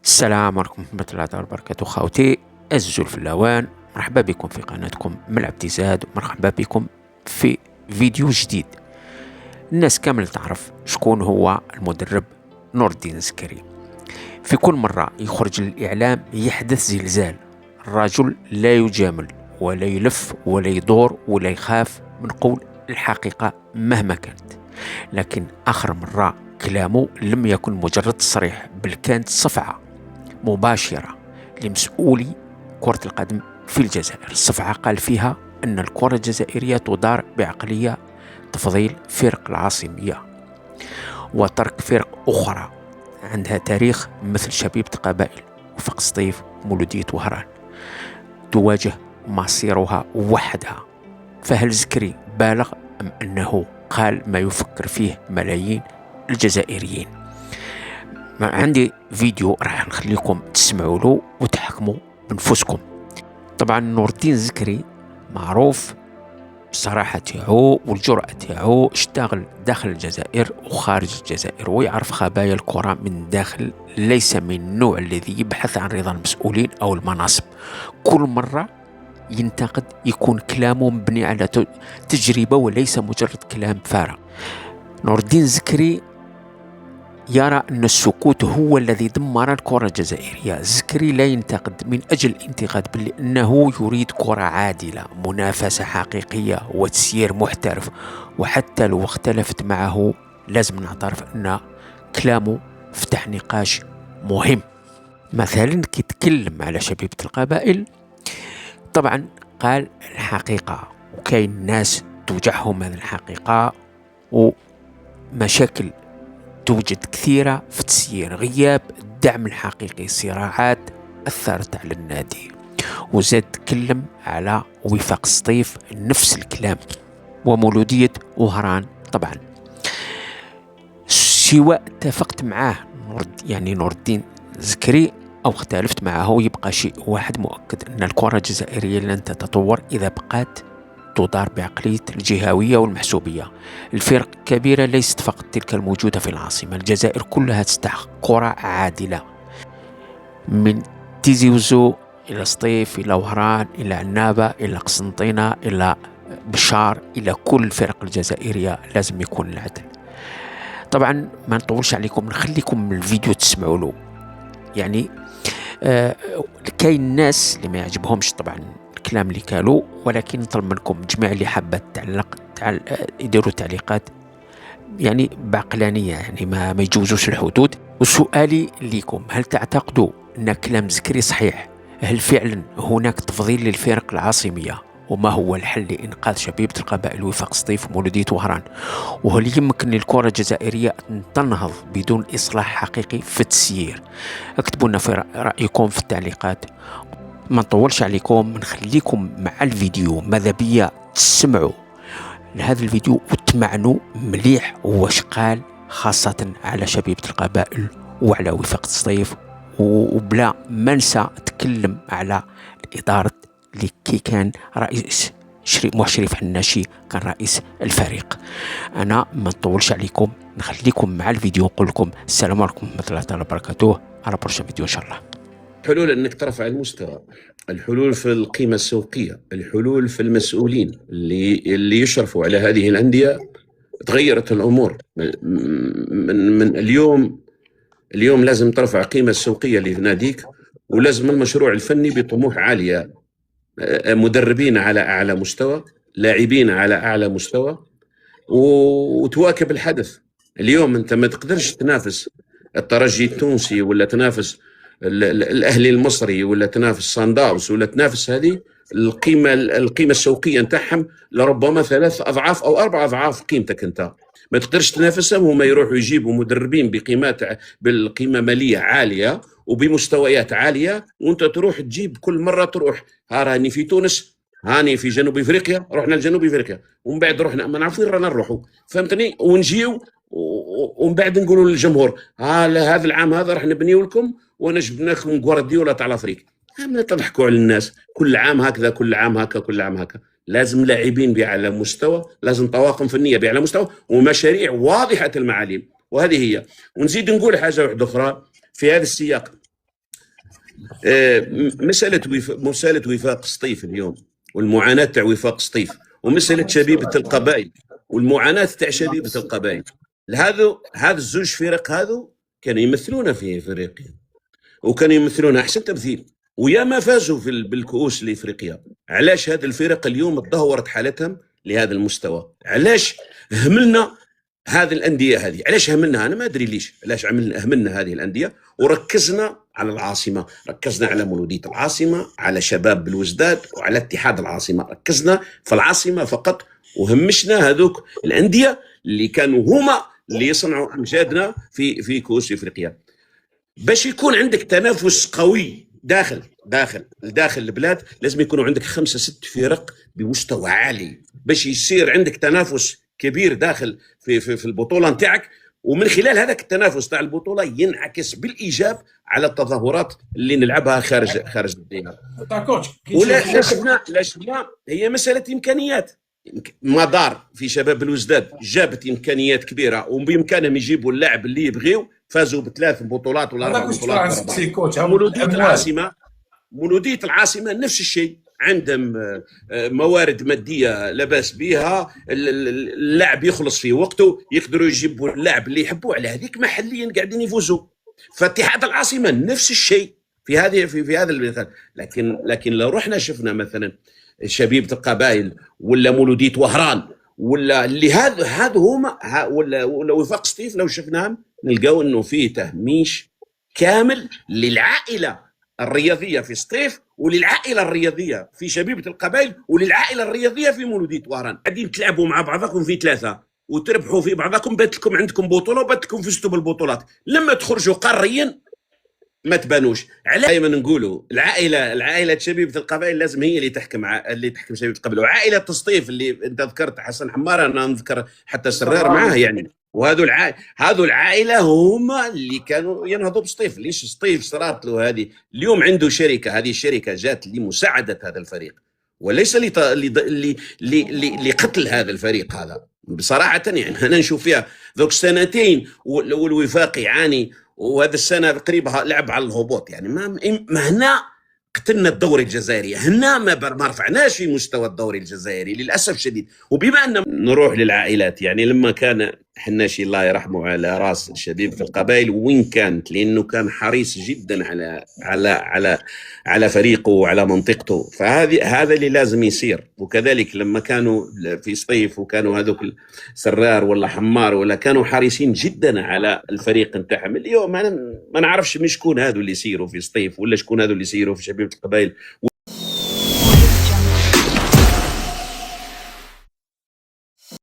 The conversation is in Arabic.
السلام عليكم ورحمة الله تعالى وبركاته. خاوتي الزول في الهوان، مرحبا بكم في قناتكم ملعب تيزاد، ومرحبا بكم في فيديو جديد. الناس كامل تعرف شكون هو المدرب نور الدين زكري. في كل مرة يخرج للإعلام يحدث زلزال، الرجل لا يجامل ولا يلف ولا يدور ولا يخاف من قول الحقيقة مهما كانت. لكن آخر مرة كلامه لم يكن مجرد تصريح، بل كانت صفعة مباشرة لمسؤولي كرة القدم في الجزائر. الصفحة قال فيها أن الكرة الجزائرية تدار بعقلية تفضيل فرق العاصمية وترك فرق أخرى عندها تاريخ مثل شبيبة القبائل وفاق سطيف ومولودية وهران تواجه مصيرها وحدها. فهل زكري بالغ أم أنه قال ما يفكر فيه ملايين الجزائريين؟ عندي فيديو راح نخليكم تسمعوا له وتحكموا بنفسكم. طبعا نور الدين زكري معروف الصراحة تاعو والجرأة تاعو، اشتغل داخل الجزائر وخارج الجزائر، ويعرف خبايا الكرة من داخل، ليس من النوع الذي يبحث عن رضا المسؤولين أو المناصب. كل مرة ينتقد يكون كلامه مبني على تجربة وليس مجرد كلام فارغ. نور الدين زكري يرى أن السكوت هو الذي دمر الكرة الجزائرية. زكري لا ينتقد من أجل الانتقاد، بل أنه يريد كرة عادلة، منافسة حقيقية وتسيير محترف. وحتى لو اختلفت معه لازم نعترف أن كلامه فتح نقاش مهم. مثلا كيتكلم على شبيبة القبائل، طبعا قال الحقيقة، وكاين ناس توجعهم هذه الحقيقة، ومشاكل توجد كثيرة في تسيير غياب الدعم الحقيقي، صراعات أثرت على النادي. وزاد تكلم على وفاق سطيف نفس الكلام، ومولودية وهران. طبعا سواء اتفقت معاه نور الدين زكري أو اختلفت معه، يبقى شيء واحد مؤكد، أن الكرة الجزائرية لن تتطور إذا بقات تدار بعقلية الجهوية والمحسوبية. الفرق الكبيرة ليست فقط تلك الموجودة في العاصمة، الجزائر كلها تستحق كرة عادلة، من تيزي وزو إلى سطيف إلى وهران إلى عنابة إلى قسنطينة إلى بشار، إلى كل الفرق الجزائرية لازم يكون العدل. طبعا ما نطولش عليكم، نخليكم من الفيديو تسمعوا له. يعني كاين الناس اللي ما يعجبهمش طبعا الكلام اللي قالوا، ولكن نطلب منكم جميع اللي حابة تعلق يديروا تعليقات يعني بعقلانية، يعني ما يجوزوش الحدود. وسؤالي لكم، هل تعتقدوا أن كلام زكري صحيح؟ هل فعلا هناك تفضيل للفرق العاصمية؟ وما هو الحل لإنقاذ شبيبة القبائل وفاق سطيف ومولودية وهران؟ وهل يمكن للكرة الجزائرية أن تنهض بدون إصلاح حقيقي في التسيير؟ اكتبوا لنا في رأيكم في التعليقات. ما نطولش عليكم، نخليكم مع الفيديو، ماذا بيا تسمعوا لهذا الفيديو وتمعنوا مليح واش قال، خاصة على شبيبة القبائل وعلى وفاق السطيف. وبلا ما ننسى تكلم على الإدارة اللي كي كان رئيس مشرف حناشي كان رئيس الفريق. أنا ما نطولش عليكم، نخليكم مع الفيديو، نقول لكم السلام عليكم ورحمة الله تعالى وبركاته، على برشا فيديو إن شاء الله. الحلول انك ترفع المستوى، الحلول في القيمه السوقيه، الحلول في المسؤولين اللي يشرفوا على هذه الانديه. تغيرت الامور من اليوم لازم ترفع قيمه السوقيه لناديك، ولازم المشروع الفني بطموح عاليه، مدربين على اعلى مستوى، لاعبين على اعلى مستوى، وتواكب الحدث. اليوم انت ما تقدرش تنافس الترجي التونسي، ولا تنافس الاهلي المصري، ولا تنافس سان داونز، ولا تنافس هذه القيمه السوقيه نتاعهم لربما 3 أضعاف او 4 أضعاف قيمتك. انت ما تقدرش تنافسهم، هما يروحوا يجيبوا مدربين بالقيمه ماليه عاليه وبمستويات عاليه، وانت تروح تجيب كل مره تروح راني في تونس، هاني في جنوب افريقيا، رحنا لجنوب افريقيا ومن بعد رحنا ما نعرف وين رانا نروحوا، فهمتني؟ ونجيو ومن بعد نقولوا للجمهور هذا العام هذا راح نبنيو لكم وانا جبنا لكم غوارديولا تاع الافريق. ما تضحكوا على الناس، كل عام هكذا، كل عام هكا، كل عام هكا. لازم لاعبين باعلى مستوى، لازم طواقم فنيه باعلى مستوى، ومشاريع واضحه المعالم، وهذه هي. ونزيد نقول حاجه واحده اخرى في هذا السياق، مساله وفاق سطيف اليوم، والمعاناه تاع وفاق سطيف، ومساله شبيبه القبائل والمعاناه تاع شبيبه القبائل. هذا الزوج فرق هذو كانوا يمثلونا في افريقيا، وكانوا يمثلون احسن تمثيل، ويا ما فازوا بالكؤوس الافريقيه. علاش هذه الفرق اليوم تدهورت حالتهم لهذا المستوى؟ علاش هملنا هذه الانديه هذه؟ علاش هملنا؟ انا ما ادري ليش علاش هملنا هذه الانديه، وركزنا على العاصمه، ركزنا على مولوديه العاصمه، على شباب بلوزداد، وعلى اتحاد العاصمه. ركزنا في العاصمه فقط، وهمشنا هذوك الانديه اللي كانوا هما اللي يصنعوا امجادنا في كؤوس افريقيا. باش يكون عندك تنافس قوي داخل البلاد، لازم يكونوا عندك 5-6 فرق بمستوى عالي، باش يصير عندك تنافس كبير داخل في البطوله نتاعك، ومن خلال هذاك التنافس تاع البطوله ينعكس بالايجاب على التظاهرات اللي نلعبها خارج الديار. لا شفنا هي مساله امكانيات. مدار في شباب الوزداد جابت امكانيات كبيره، وبامكانهم يجيبوا اللاعب اللي يبغيو، فازوا ب3 بطولات ولا 4 بطولات. مولودية العاصمه نفس الشيء، عندهم موارد ماديه لا باس بها، اللاعب يخلص في وقته، يقدروا يجيبوا اللاعب اللي يحبوا، على هذيك محليا قاعدين يفوزوا. فاتحاد العاصمه نفس الشيء في هذا المثال. لكن لو رحنا شفنا مثلا شبيبه القبائل ولا مولوديه وهران ولا اللي هذا هما ولا وفاق سطيف، لو شفناهم نلقاو انه فيه تهميش كامل للعائله الرياضيه في سطيف، وللعائله الرياضيه في شبيبه القبائل، وللعائله الرياضيه في مولوديه وهران. قاعدين تلعبوا مع بعضكم في 3 وتربحوا في بعضكم، بات لكم عندكم بطوله وبات لكم فزتوا بالبطولات. لما تخرجوا قاريا ما تبانوش. دائما نقولوا العائله شبيبه القبائل لازم هي اللي تحكم شبيبه القبائل، وعائله سطيف اللي انت ذكرت حسن حماره، انا نذكر حتى سرار معاه يعني. هذو العائله هما اللي كانوا ينهضوا بسطيف. ليش سطيف صارت له هذه اليوم عنده شركه؟ هذه الشركه جات لمساعده هذا الفريق، وليس لقتل هذا الفريق هذا بصراحه. يعني انا نشوف فيها ذوك السنتين والوفاق يعاني، وهذا السنه قريب لعب على الهبوط. يعني ما هنا قتلنا الدوري الجزائري، هنا ما رفعناش في مستوى الدوري الجزائري للاسف شديد. وبما ان نروح للعائلات، يعني لما كان حناشي الله يرحمه على راس شبيبه القبائل وين كانت، لانه كان حريص جدا على فريقه وعلى منطقته، هذا اللي لازم يصير. وكذلك لما كانوا في سطيف وكانوا هذوك سرار ولا حمار ولا كانوا حريصين جدا على الفريق نتاعهم. اليوم ما نعرفش شكون هذو اللي يصيروا في سطيف ولا شكون هذو اللي يصيروا في شبيبه القبائل.